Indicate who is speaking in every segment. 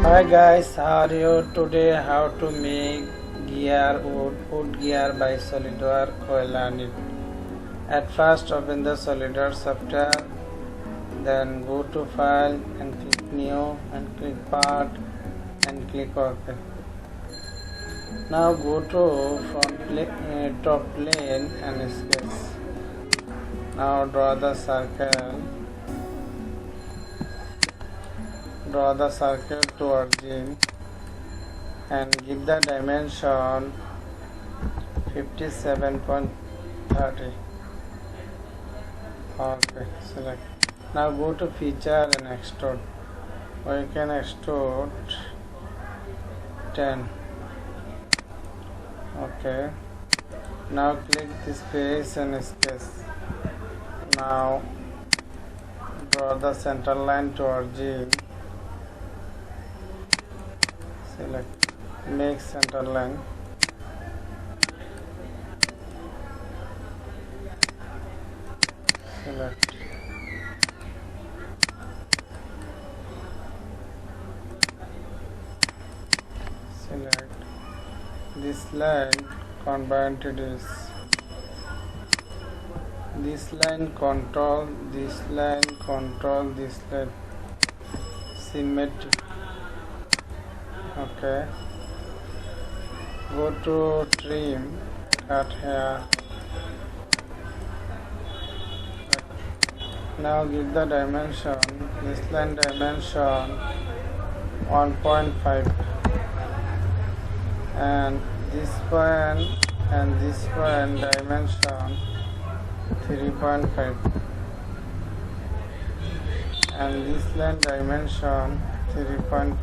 Speaker 1: Hi guys, how are you? Today how to make wood gear by SolidWorks. We'll learn it. At first open the SolidWorks software, then go to file and click new and click part and click OK. Now go to top plane and sketch. Now draw the circle to origin and give the dimension 57.30. Okay, select. Now go to feature and extrude. Or you can extrude 10. Okay. Now click this face and sketch. Now draw the center line to origin. Select, make center line. Select. Select. This line combine to this. This line control, this line control, this line. Symmetry. Okay, go to trim, cut here. Now give the dimension, this line dimension 1.5 and this one dimension 3.5 and this line dimension 3.5.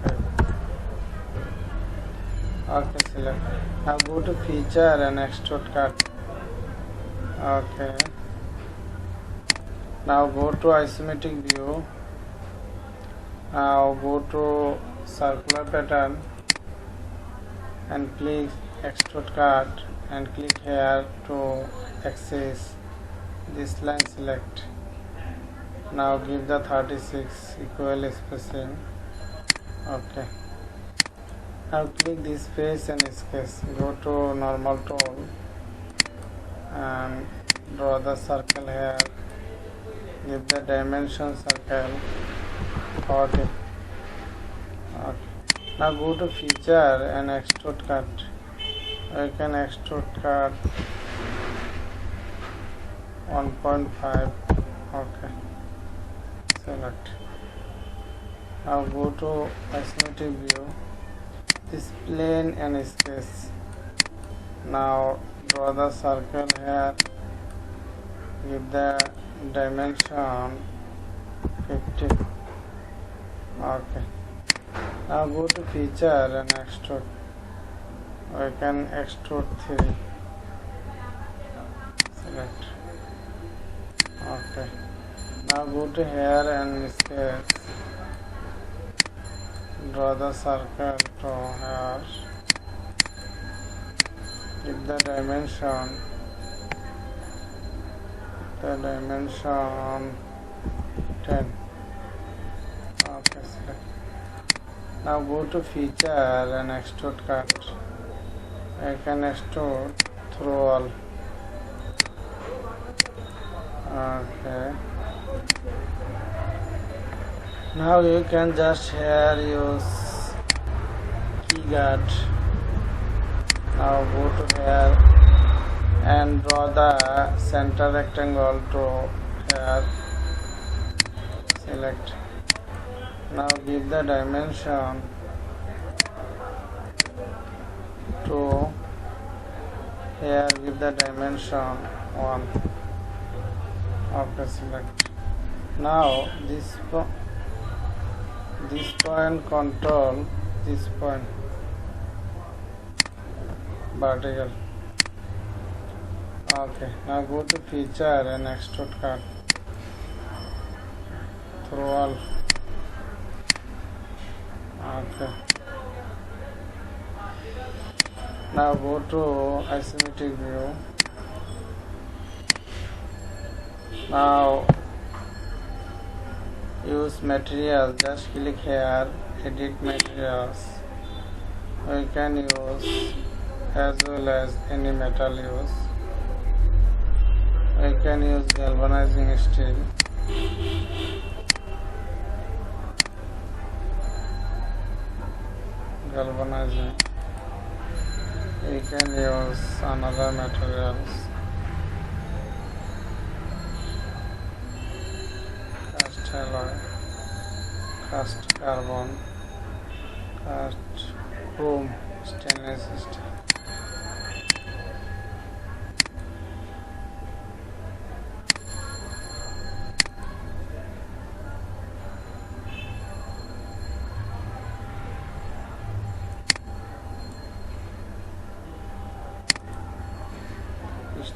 Speaker 1: Okay, select. Now go to feature and extrude cut. Okay. Now go to isometric view. Now go to circular pattern and click extrude cut and click here to axis. This line select. Now give the 36 equal spacing. Okay. Now click this face and sketch. Go to normal tool and draw the circle here. Give the dimension circle 40. Okay. Now go to feature and extrude cut. You can extrude cut 1.5. Okay. Select. Now go to isometric view. This plane and sketch. Now draw the circle here. Give the dimension 50. Okay. Now go to feature and extrude. We can extrude 3. Select. Okay. Now go to here and sketch. Draw the circle to here. Give the dimension 10. Okay, select. Now go to feature and extrude cut. I can extrude through all. Okay. Now you can just here use key guard. Now go to here and draw the center rectangle to here. Select. Now give the dimension to here. Give the dimension 1. Okay, select. Now this point control this point vertical. Okay, now go to feature and extrude cut through all. Okay. Now go to isometric view. Now use material, just click here edit materials. We can use as well as any metal use. We can use galvanizing steel. Galvanizing. We can use another materials. Cast alloy, cast carbon, cast chrome, stainless steel.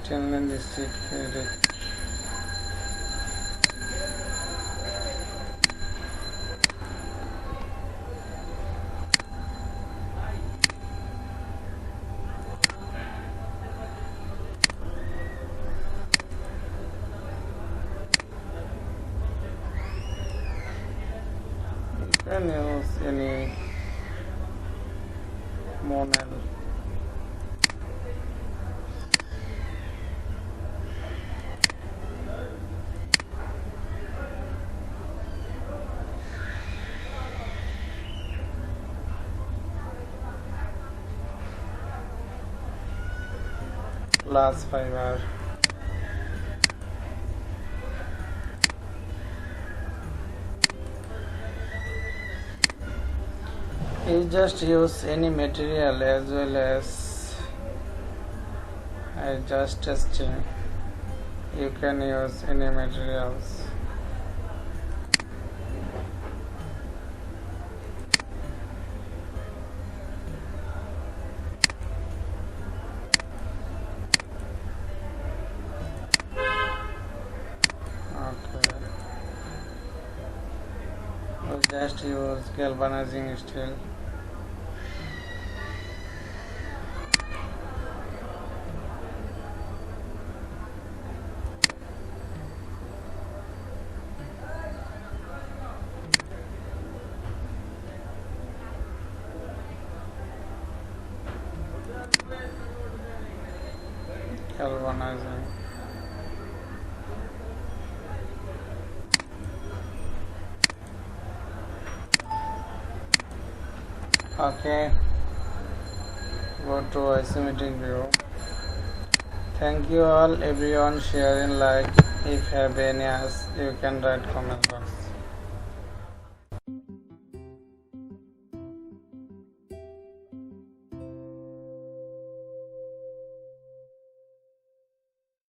Speaker 1: Stainless steel fabric. You can use any monel. Glass fiber. You just use any material as well as I just testing. You can use any materials. Just use galvanizing steel. Galvanizing. Okay, go to isometric view. Thank you all everyone, share and like. If have any ask, you can write comment box.